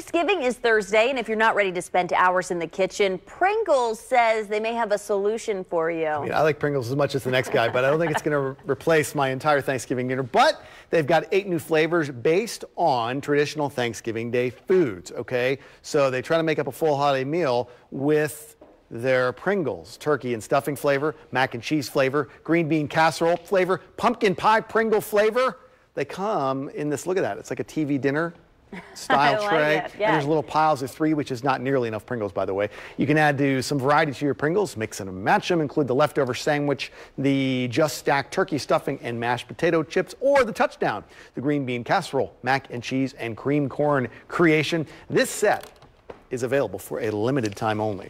Thanksgiving is Thursday, and if you're not ready to spend hours in the kitchen, Pringles says they may have a solution for you. I mean, I like Pringles as much as the next guy, but I don't think it's going to replace my entire Thanksgiving dinner. But they've got 8 new flavors based on traditional Thanksgiving Day foods, okay? So they try to make up a full holiday meal with their Pringles, turkey and stuffing flavor, mac and cheese flavor, green bean casserole flavor, pumpkin pie Pringle flavor. They come in this, look at that, it's like a TV dinner style tray. Like And there's little piles of 3, which is not nearly enough Pringles, by the way. You can add some variety to your Pringles, mix and match them, include the leftover sandwich, the just stacked turkey stuffing and mashed potato chips, or the touchdown, the green bean casserole, mac and cheese, and cream corn creation. This set is available for a limited time only.